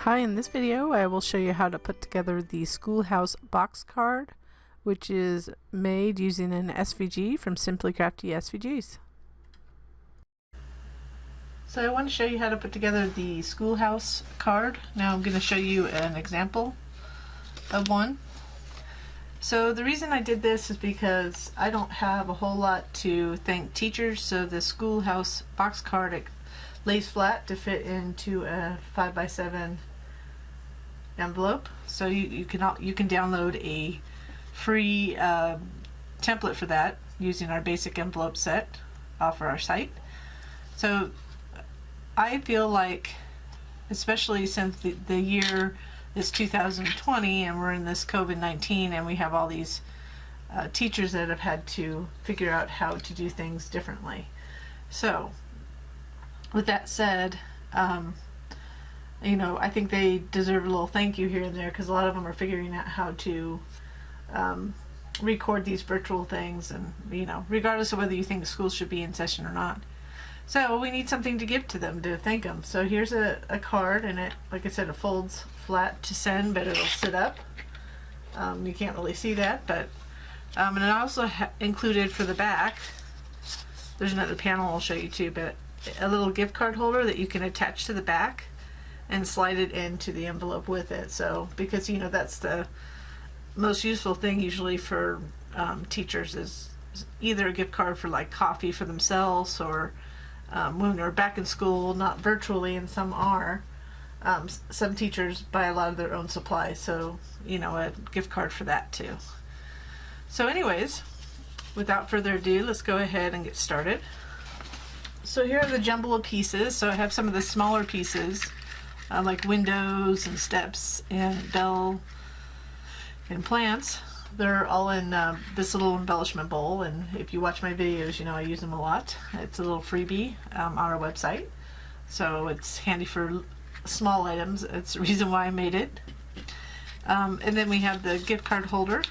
Hi, in this video I will show you how to put together the Schoolhouse box card, which is made using an SVG from Simply Crafty SVGs. So I want to show you how to put together the Schoolhouse card. Now I'm going to show you an example of one. So the reason I did this is because I don't have a whole lot to thank teachers, so the Schoolhouse box card, it lays flat to fit into a 5x7 envelope. So you can download a free template for that using our basic envelope set off of our site. So I feel like, especially since the year is 2020 and we're in this COVID-19 and we have all these teachers that have had to figure out how to do things differently. So with that said, you know, I think they deserve a little thank you here and there, because a lot of them are figuring out how to record these virtual things, and you know, regardless of whether you think schools should be in session or not. So we need something to give to them to thank them. So here's a card, and it, like I said, it folds flat to send, but it'll sit up. You can't really see that, but and I also included for the back, there's another panel I'll show you too, but a little gift card holder that you can attach to the back and slide it into the envelope with it. So because you know, that's the most useful thing usually for teachers, is either a gift card for like coffee for themselves, or when they're back in school, not virtually, and some are, some teachers buy a lot of their own supplies, so you know, a gift card for that too. So anyways, without further ado, let's go ahead and get started. So here are the jumble of pieces. So I have some of the smaller pieces, like windows and steps and bell and plants. They're all in this little embellishment bowl, and if you watch my videos, you know I use them a lot. It's a little freebie on our website, so it's handy for small items. It's the reason why I made it. And then we have the gift card holder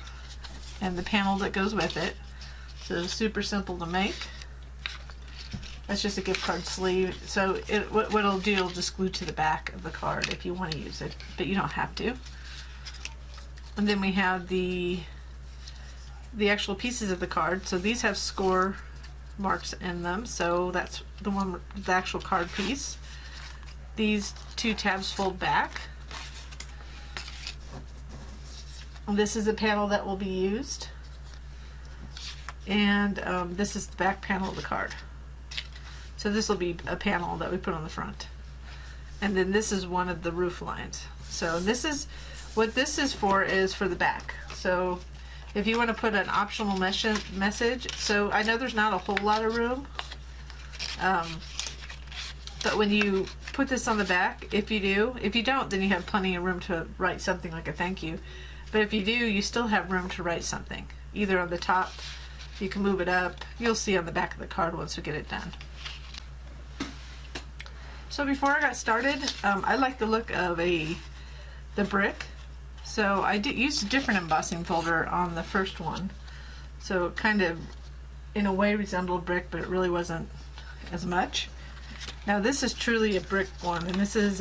and the panel that goes with it. So it's super simple to make. That's just a gift card sleeve. So what it'll do, it'll just glue to the back of the card if you want to use it, but you don't have to. And then we have the actual pieces of the card. So these have score marks in them. So that's the actual card piece. These two tabs fold back. And this is the panel that will be used. And this is the back panel of the card. So this will be a panel that we put on the front. And then this is one of the roof lines. So this is what this is for the back. So if you want to put an optional message, so I know there's not a whole lot of room, but when you put this on the back, if you don't, then you have plenty of room to write something like a thank you. But if you do, you still have room to write something, either on the top, you can move it up. You'll see on the back of the card once we get it done. So before I got started, I like the look of the brick. So I used a different embossing folder on the first one. So it kind of, in a way, resembled brick, but it really wasn't as much. Now this is truly a brick one, and this is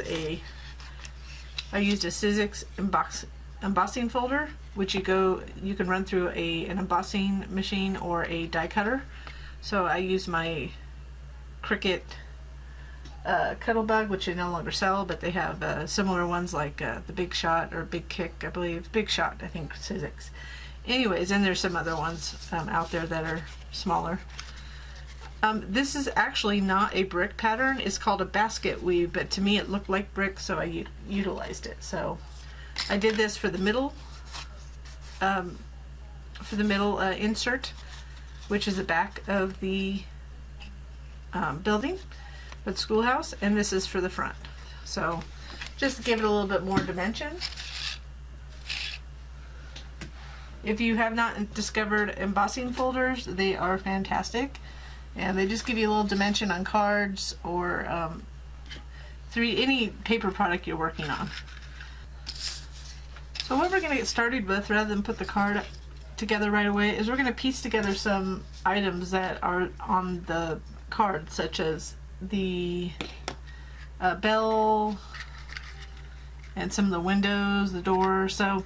I used a SVG embossing folder, which you can run through an embossing machine or a die cutter. So I used my Cricut Cuttlebug, which they no longer sell, but they have similar ones like the Big Shot or Big Kick, I believe. Big Shot, I think, SVGs. Anyways, and there's some other ones out there that are smaller. This is actually not a brick pattern. It's called a basket weave, but to me it looked like brick, so I utilized it. So I did this for the middle, insert, which is the back of the building, with Schoolhouse, and this is for the front. So just to give it a little bit more dimension. If you have not discovered embossing folders, they are fantastic, and they just give you a little dimension on cards or any paper product you're working on. So what we're going to get started with, rather than put the card together right away, is we're going to piece together some items that are on the card, such as the bell and some of the windows, the door. So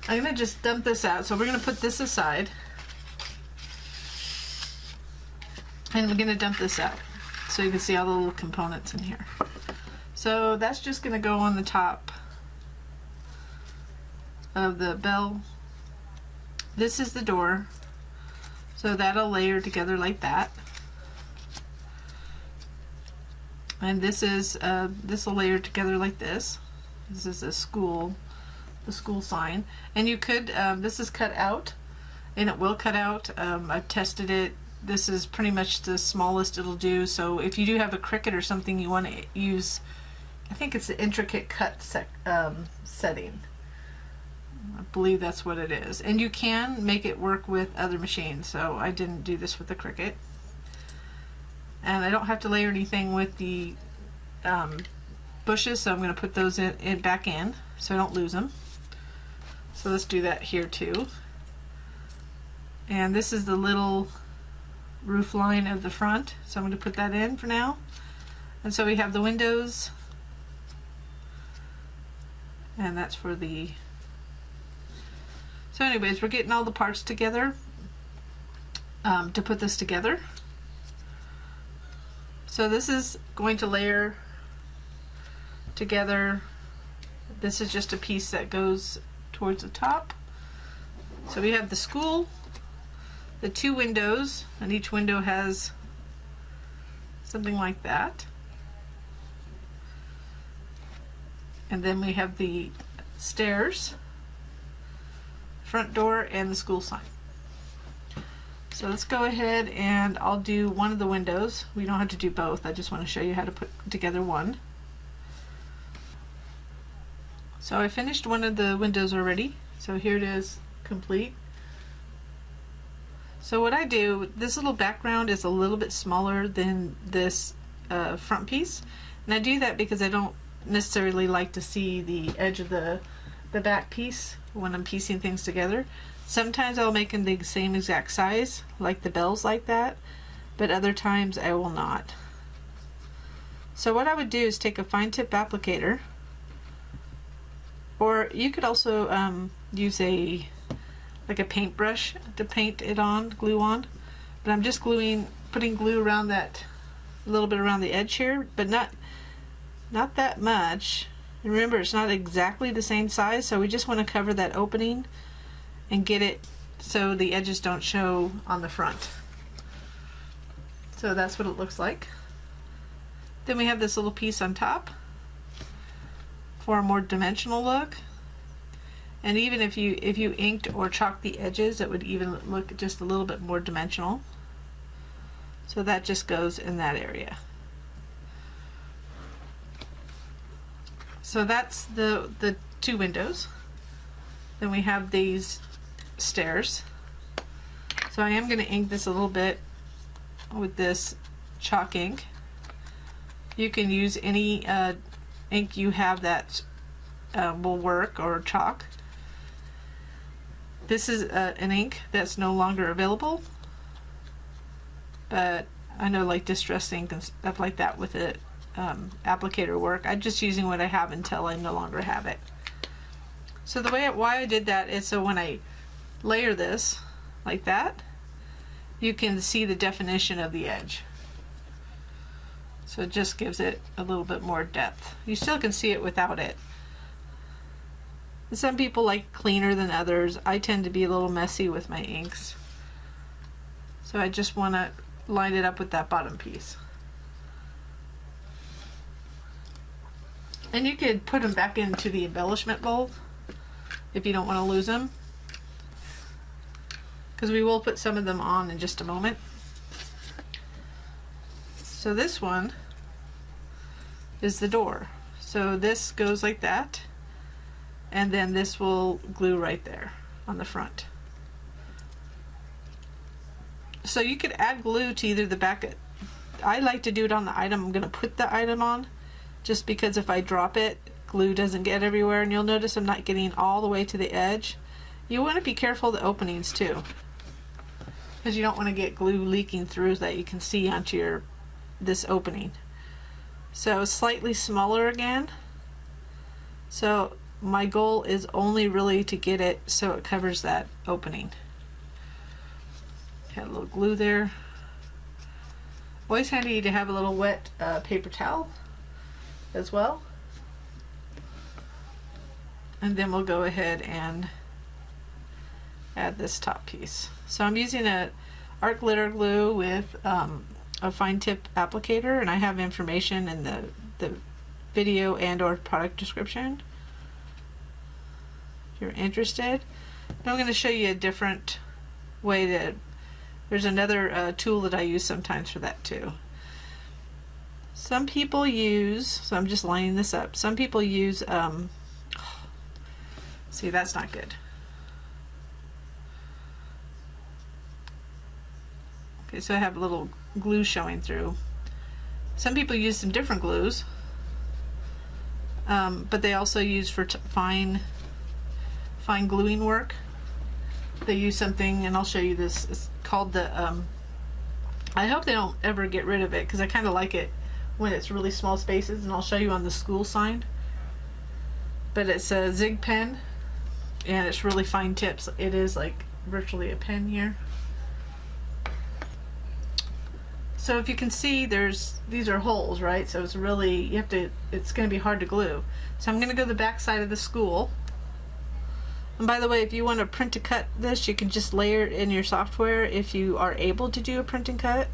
I'm gonna just dump this out. So we're gonna put this aside, and we're gonna dump this out so you can see all the little components in here. So that's just gonna go on the top of the bell. This is the door, so that'll layer together like that. And this is this will layer together like this. This is the school sign, and you could this is cut out, and it will cut out. I've tested it. This is pretty much the smallest it'll do. So if you do have a Cricut or something you want to use, I think it's the intricate cut setting. I believe that's what it is, and you can make it work with other machines. So I didn't do this with the Cricut. And I don't have to layer anything with the bushes, so I'm going to put those in back in so I don't lose them. So let's do that here too. And this is the little roof line of the front, so I'm going to put that in for now. And so we have the windows, and that's for the... So anyways, we're getting all the parts together to put this together. So this is going to layer together. This is just a piece that goes towards the top. So we have the school, the two windows, and each window has something like that. And then we have the stairs, front door, and the school sign. So let's go ahead and I'll do one of the windows. We don't have to do both. I just want to show you how to put together one. So I finished one of the windows already. So here it is, complete. So what I do, this little background is a little bit smaller than this front piece. And I do that because I don't necessarily like to see the edge of the back piece when I'm piecing things together. Sometimes I'll make them the same exact size, like the bells like that, but other times I will not. So what I would do is take a fine tip applicator, or you could also use a paintbrush to paint it on, glue on. But I'm just putting glue around that, a little bit around the edge here, but not that much. And remember, it's not exactly the same size, so we just want to cover that opening and get it so the edges don't show on the front. So that's what it looks like. Then we have this little piece on top for a more dimensional look. And even if you inked or chalked the edges, it would even look just a little bit more dimensional. So that just goes in that area. So that's the two windows. Then we have these stairs. So I am going to ink this a little bit with this chalk ink. You can use any ink you have that will work, or chalk. This is an ink that's no longer available, but I know like distress ink and stuff like that with it applicator work. I'm just using what I have until I no longer have it. So why I did that is so when I layer this like that, you can see the definition of the edge. So it just gives it a little bit more depth. You still can see it without it. Some people like cleaner than others. I tend to be a little messy with my inks. So I just want to line it up with that bottom piece. And you could put them back into the embellishment bowl if you don't want to lose them, because we will put some of them on in just a moment. So this one is the door. So this goes like that, and then this will glue right there on the front. So you could add glue to either the back. I like to do it on the item I'm going to put the item on, just because if I drop it, glue doesn't get everywhere. And you'll notice I'm not getting all the way to the edge. You want to be careful of the openings too, because you don't want to get glue leaking through that you can see onto this opening. So slightly smaller again, So my goal is only really to get it so it covers that opening. Had a little glue there. Always handy to have a little wet paper towel as well. And then we'll go ahead and add this top piece. So I'm using a art glitter glue with a fine tip applicator, and I have information in the video and or product description if you're interested. Now I'm going to show you a different way to, there's another tool that I use sometimes for that too. Some people use, so I'm just lining this up, some people use, see, that's not good. Okay, so I have a little glue showing through. Some people use some different glues, but they also use for fine gluing work. They use something, and I'll show you this. It's called the. I hope they don't ever get rid of it because I kind of like it when it's really small spaces, and I'll show you on the school sign. But it's a zig pen, and it's really fine tips. It is like virtually a pen here. So if you can see, these are holes, right? So it's really, it's going to be hard to glue. So I'm going to go to the back side of the school. And by the way, if you want to print to cut this, you can just layer it in your software if you are able to do a print and cut.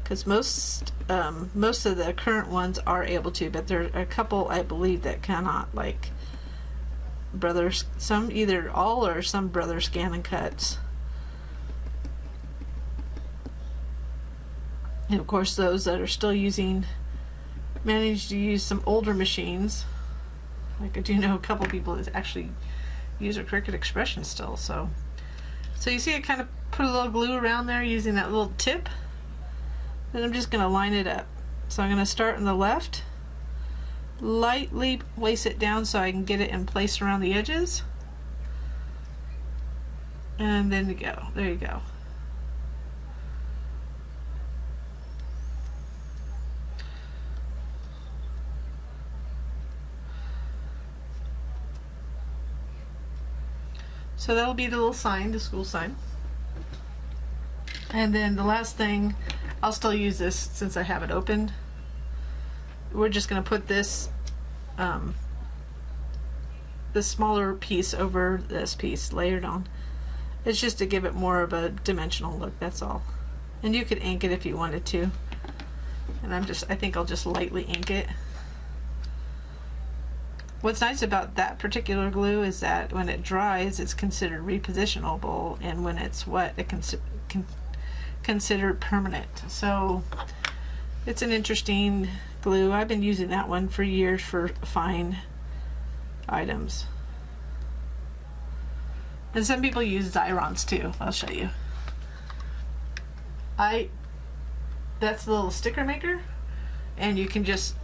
Because most of the current ones are able to, but there are a couple, I believe, that cannot, like Brothers, some either all or some Brother Scan and Cuts. And of course those that are still manage to use some older machines. Like I do know a couple people that actually use a Cricut Expression still. So you see I kind of put a little glue around there using that little tip. Then I'm just going to line it up. So I'm going to start on the left, lightly place it down so I can get it in place around the edges. And then there you go. So that'll be the little sign, the school sign. And then the last thing, I'll still use this since I have it open. We're just going to put this smaller piece over this piece layered on. It's just to give it more of a dimensional look, that's all. And you could ink it if you wanted to. And I think I'll just lightly ink it. What's nice about that particular glue is that when it dries, it's considered repositionable, and when it's wet, it can considered permanent. So it's an interesting glue. I've been using that one for years for fine items. And some people use Xyrons too. I'll show you. That's the little sticker maker, and you can just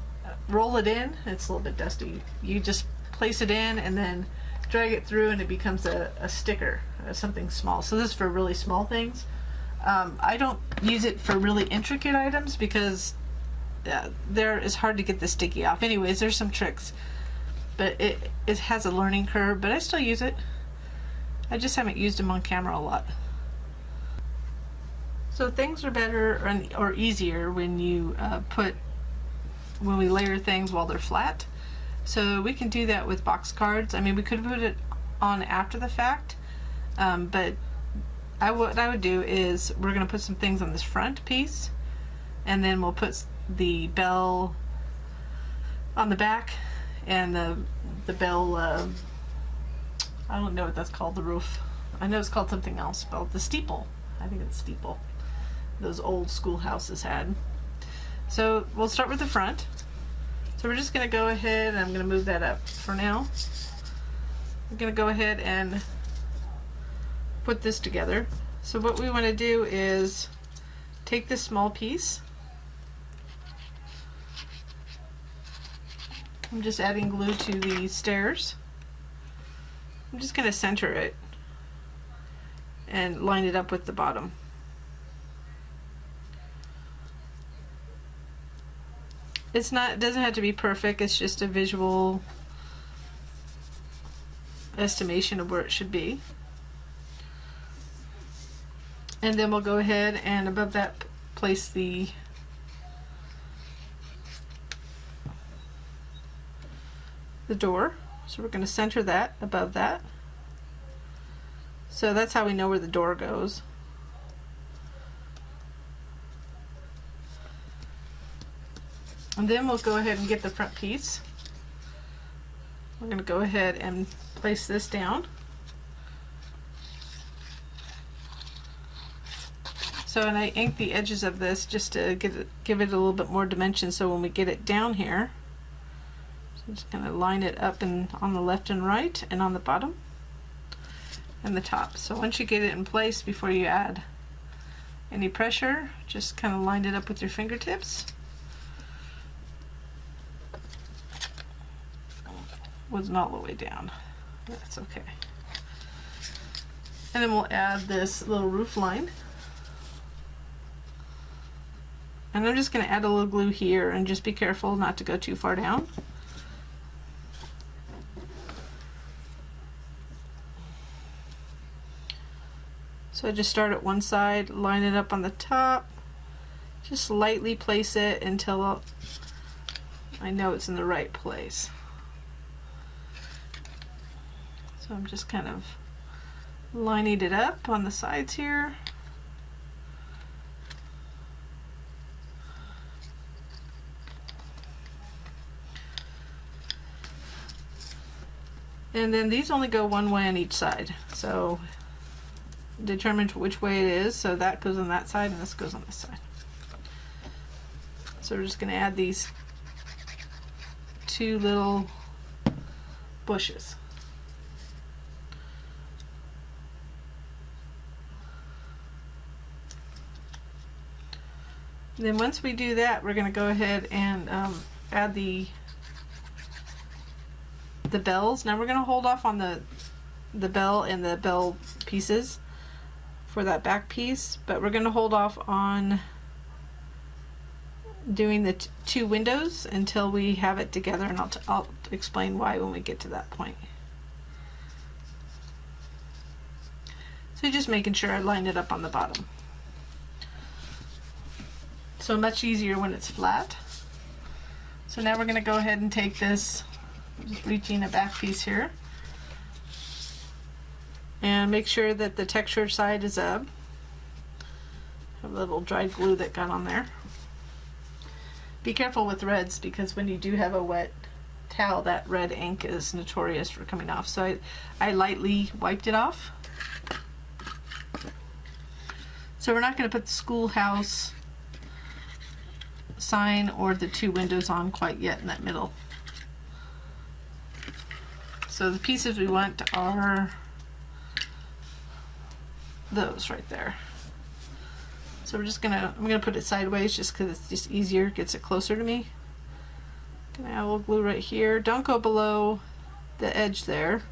roll it in. It's a little bit dusty. You just place it in and then drag it through and it becomes a sticker, something small. So this is for really small things. I don't use it for really intricate items because it's hard to get the sticky off. Anyways, there's some tricks, but it has a learning curve, but I still use it. I just haven't used them on camera a lot. So things are better or easier when you when we layer things while they're flat. So we can do that with box cards. I mean, we could put it on after the fact, but what I would do is we're going to put some things on this front piece, and then we'll put the bell on the back, and the bell, I don't know what that's called, the roof. I know it's called something else, but the steeple. I think it's steeple. Those old schoolhouses had. So we'll start with the front. So we're just going to go ahead, and I'm going to move that up for now. I'm going to go ahead and put this together. So what we want to do is take this small piece. I'm just adding glue to the stairs. I'm just going to center it and line it up with the bottom. It doesn't have to be perfect, it's just a visual estimation of where it should be. And then we'll go ahead and above that place the door. So we're going to center that above that. So that's how we know where the door goes. And then we'll go ahead and get the front piece. We're going to go ahead and place this down. So, and I inked the edges of this just to give it a little bit more dimension, so when we get it down here, so I'm just going to line it up and on the left and right and on the bottom and the top. So once you get it in place, before you add any pressure, just kind of line it up with your fingertips. Wasn't all the way down. That's okay. And then we'll add this little roof line. And I'm just going to add a little glue here, and just be careful not to go too far down. So I just start at one side, line it up on the top, just lightly place it until I know it's in the right place. So I'm just kind of lining it up on the sides here. And then these only go one way on each side. So determine which way it is. So that goes on that side and this goes on this side. So we're just going to add these two little bushes. And then once we do that, we're going to go ahead and add the bells. Now we're going to hold off on the bell and the bell pieces for that back piece, but we're going to hold off on doing the two windows until we have it together, and I'll explain why when we get to that point. So just making sure I line it up on the bottom. So much easier when it's flat. So now we're going to go ahead and take this, just reaching a back piece here, and make sure that the textured side is up. Have a little dried glue that got on there. Be careful with reds, because when you do have a wet towel, that red ink is notorious for coming off. So I lightly wiped it off. So we're not going to put the Schoolhouse sign or the two windows on quite yet in that middle. So the pieces we want are those right there. So we're just I'm gonna put it sideways just because it's just easier, gets it closer to me. Gonna add a little glue right here. Don't go below the edge there.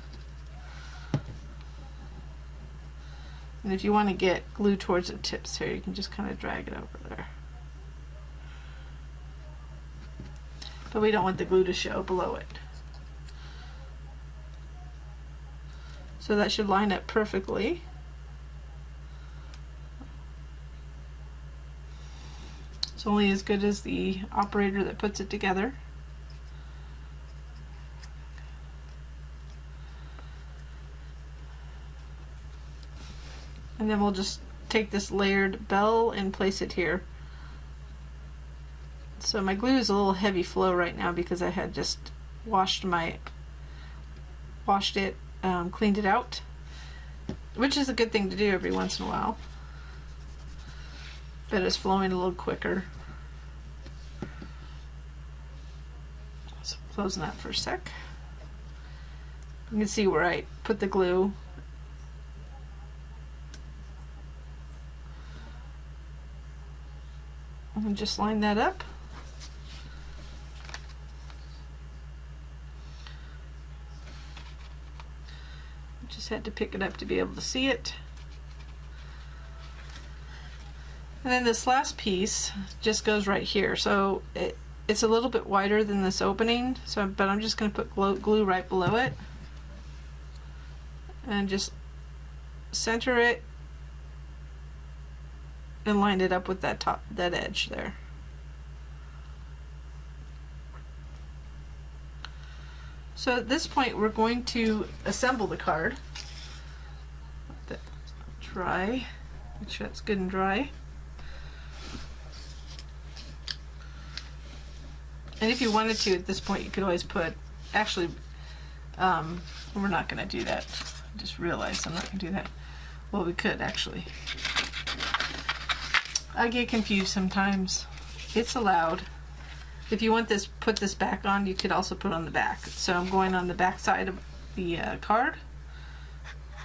And if you want to get glue towards the tips here, you can just kind of drag it over there. But we don't want the glue to show below it. So that should line up perfectly. It's only as good as the operator that puts it together. And then we'll just take this layered bell and place it here. So my glue is a little heavy flow right now because I had just washed it, cleaned it out, which is a good thing to do every once in a while. But it's flowing a little quicker. So closing that for a sec. You can see where I put the glue. And just line that up. Just had to pick it up to be able to see it. And then this last piece just goes right here. So it's a little bit wider than this opening, but I'm just going to put glue right below it. and just center it and line it up with that edge there. So at this point we're going to assemble the card. Let that dry. Make sure that's good and dry. And if you wanted to at this point, you could always put, actually, we're not going to do that. I just realized I'm not going to do that. Well, we could actually. I get confused sometimes. It's allowed. If you want this, put this back on, you could also put on the back. So I'm going on the back side of the card.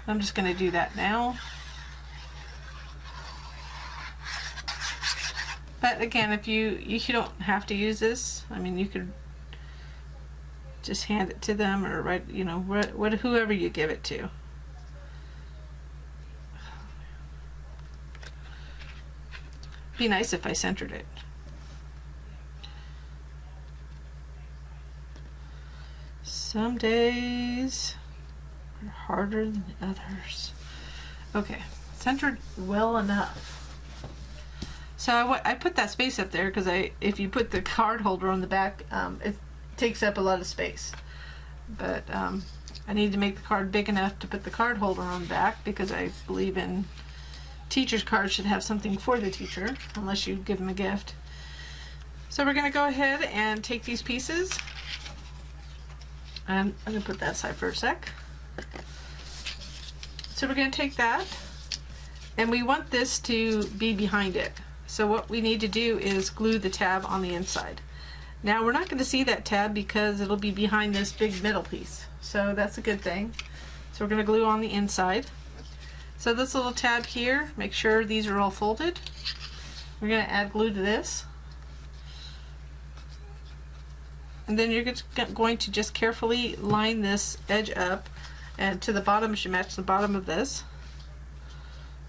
I'm just going to do that now. But again, if you don't have to use this. I mean, you could just hand it to them, or write, you know, whoever you give it to. Be nice if I centered it. Some days are harder than others. Okay, centered well enough. So I put that space up there because if you put the card holder on the back, it takes up a lot of space. But I need to make the card big enough to put the card holder on the back, because I believe in teacher's cards should have something for the teacher, unless you give them a gift. So we're going to go ahead and take these pieces, and I'm going to put that aside for a sec. So we're going to take that, and we want this to be behind it. So what we need to do is glue the tab on the inside. Now we're not going to see that tab because it'll be behind this big middle piece. So that's a good thing. So we're going to glue on the inside. So this little tab here, make sure these are all folded. We're going to add glue to this. And then you're going to just carefully line this edge up, and to the bottom should match the bottom of this.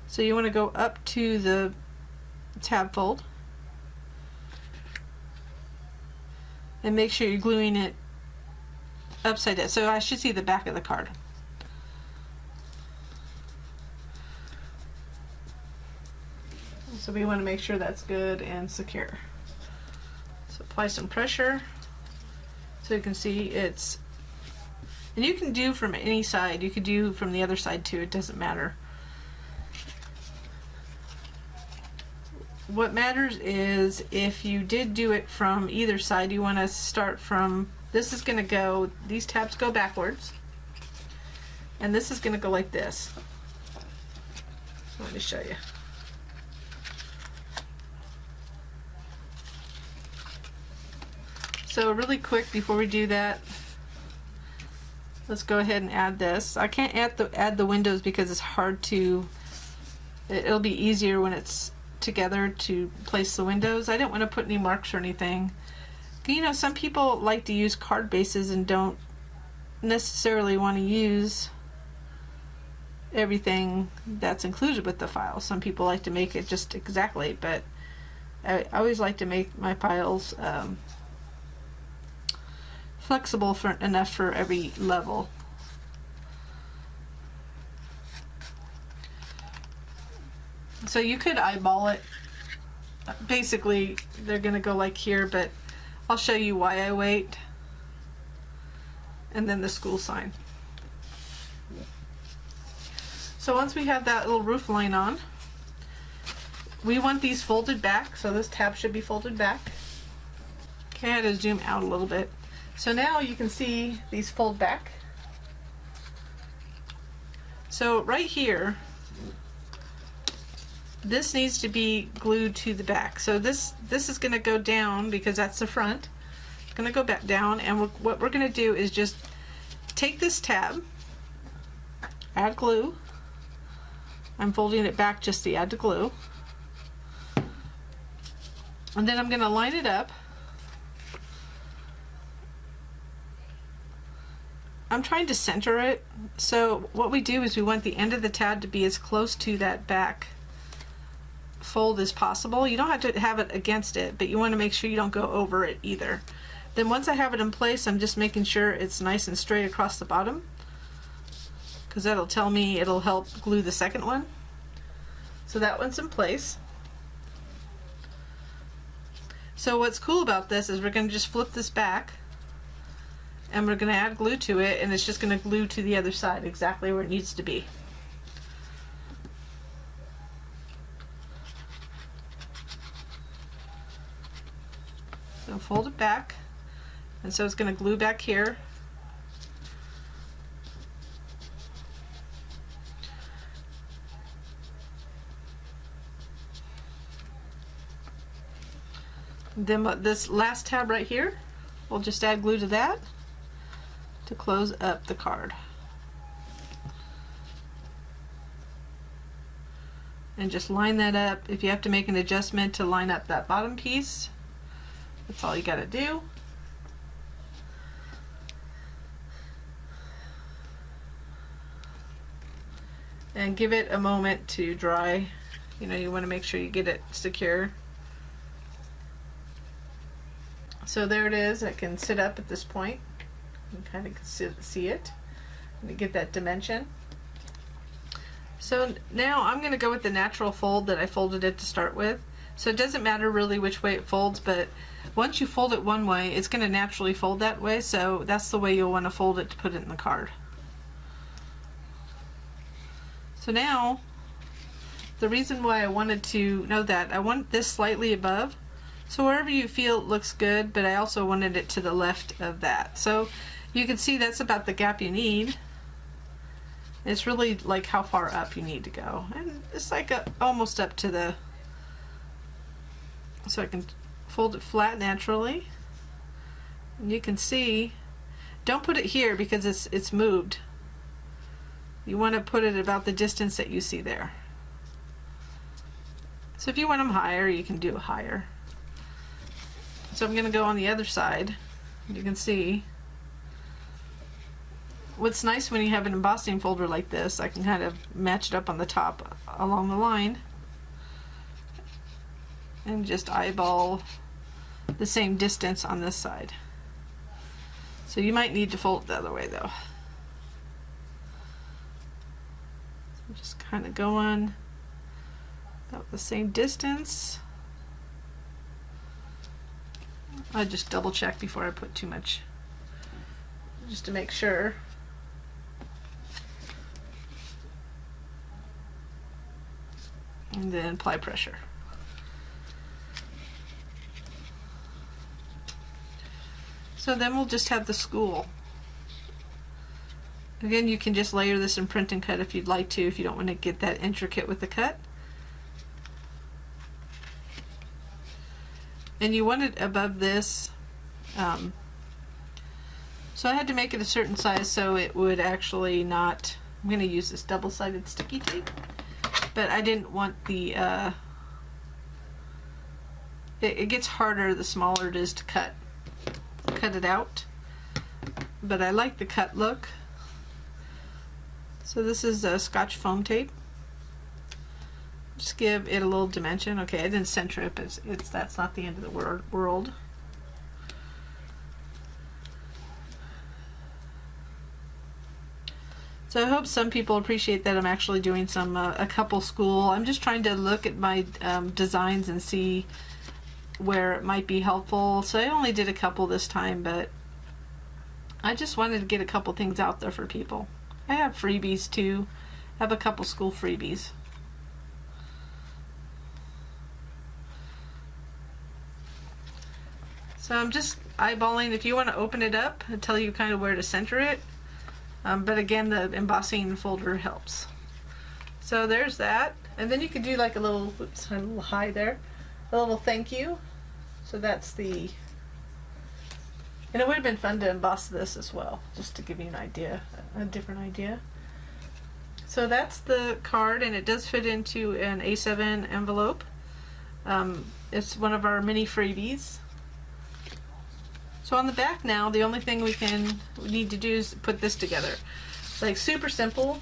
So you want to go up to the tab fold and make sure you're gluing it upside down. So I should see the back of the card. So we want to make sure that's good and secure. So apply some pressure so you can see it's, and you can do from any side. You could do from the other side too, it doesn't matter. What matters is if you did do it from either side, you want to start from, this is going to go, these tabs go backwards, and this is going to go like this. Let me show you. So really quick before we do that, let's go ahead and add this. I can't add the windows because it's hard to, it'll be easier when it's together to place the windows. I didn't want to put any marks or anything. You know, some people like to use card bases and don't necessarily want to use everything that's included with the file. Some people like to make it just exactly, but I always like to make my files flexible enough for every level. So you could eyeball it. Basically, they're going to go like here, but I'll show you why I wait. And then the school sign. So once we have that little roof line on, we want these folded back, so this tab should be folded back. Okay, I had to zoom out a little bit. So now you can see these fold back. So right here, this needs to be glued to the back. So this is going to go down because that's the front. It's going to go back down, and what we're going to do is just take this tab, add glue. I'm folding it back just to add the glue. And then I'm going to line it up. I'm trying to center it. So what we do is we want the end of the tab to be as close to that back fold as possible. You don't have to have it against it, but you want to make sure you don't go over it either. Then once I have it in place, I'm just making sure it's nice and straight across the bottom. because that'll tell me, it'll help glue the second one. So that one's in place. So what's cool about this is we're going to just flip this back and we're going to add glue to it, and it's just going to glue to the other side exactly where it needs to be. So fold it back, and so it's going to glue back here. Then what, this last tab right here, we'll just add glue to that to close up the card. And just line that up. If you have to make an adjustment to line up that bottom piece, that's all you gotta do. And give it a moment to dry. You know, you want to make sure you get it secure. So there it is. I can sit up at this point and kind of see it and get that dimension. So now I'm going to go with the natural fold that I folded it to start with. So it doesn't matter really which way it folds, but once you fold it one way, it's going to naturally fold that way. So that's the way you'll want to fold it to put it in the card. So now, the reason why I wanted to know that, I want this slightly above. So wherever you feel it looks good, but I also wanted it to the left of that. So you can see that's about the gap you need. It's really like how far up you need to go. And it's like almost up to the, so I can fold it flat naturally. And you can see, don't put it here because it's moved. You want to put it about the distance that you see there. So if you want them higher, you can do higher. So I'm going to go on the other side. You can see what's nice when you have an embossing folder like this, I can kind of match it up on the top along the line and just eyeball the same distance on this side. So you might need to fold it the other way though. So just kind of going about the same distance. I just double check before I put too much, just to make sure. And then apply pressure. So then we'll just have the school. Again, you can just layer this in print and cut if you'd like to, if you don't want to get that intricate with the cut. And you want it above this. So I had to make it a certain size so it would actually not, I'm going to use this double-sided sticky tape, but I didn't want the, it gets harder the smaller it is to cut it out, but I like the cut look. So this is a Scotch foam tape. Just give it a little dimension. Okay, I didn't center it, but that's not the end of the world. So I hope some people appreciate that I'm actually doing some a couple school. I'm just trying to look at my designs and see where it might be helpful. So I only did a couple this time, but I just wanted to get a couple things out there for people. I have freebies too. I have a couple school freebies. So I'm just eyeballing. If you want to open it up, I'll tell you kind of where to center it. But again, the embossing folder helps. So there's that. And then you could do like a little, oops, a little high there, a little thank you. So that's the, and it would have been fun to emboss this as well, just to give you an idea, a different idea. So that's the card, and it does fit into an A7 envelope. It's one of our mini freebies. So on the back now, the only thing we need to do is put this together. Like super simple.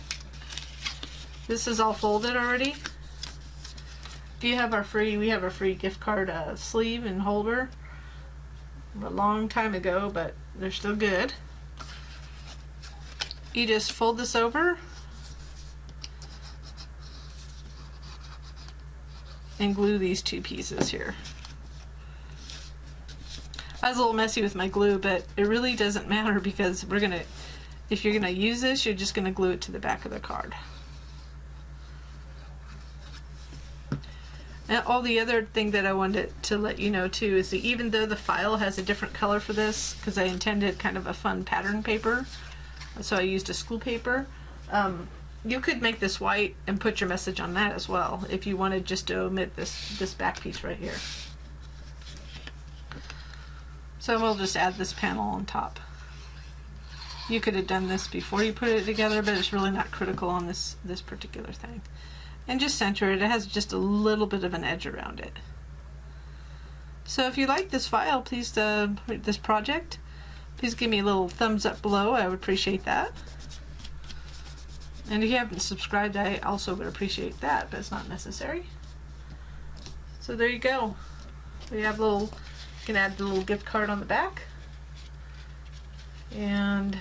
This is all folded already. If you have we have our free gift card sleeve and holder. A long time ago, but they're still good. You just fold this over and glue these two pieces here. I was a little messy with my glue, but it really doesn't matter because if you're gonna use this, you're just gonna glue it to the back of the card. And the other thing that I wanted to let you know too is that even though the file has a different color for this, because I intended kind of a fun pattern paper, so I used a school paper, you could make this white and put your message on that as well if you wanted just to omit this back piece right here. So we'll just add this panel on top. You could have done this before you put it together, but it's really not critical on this particular thing. And just center it. It has just a little bit of an edge around it. So if you like this file, please, this project, please give me a little thumbs up below. I would appreciate that. And if you haven't subscribed, I also would appreciate that, but it's not necessary. So there you go. We have you can add the little gift card on the back. And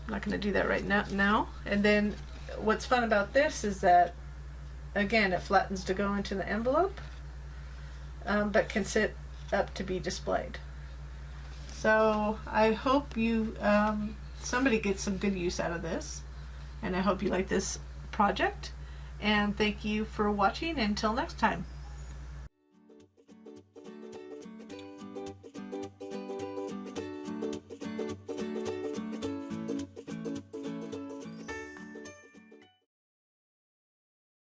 I'm not going to do that right now. And then what's fun about this is that, again, it flattens to go into the envelope, but can sit up to be displayed. So I hope somebody gets some good use out of this, and I hope you like this project. And thank you for watching. Until next time.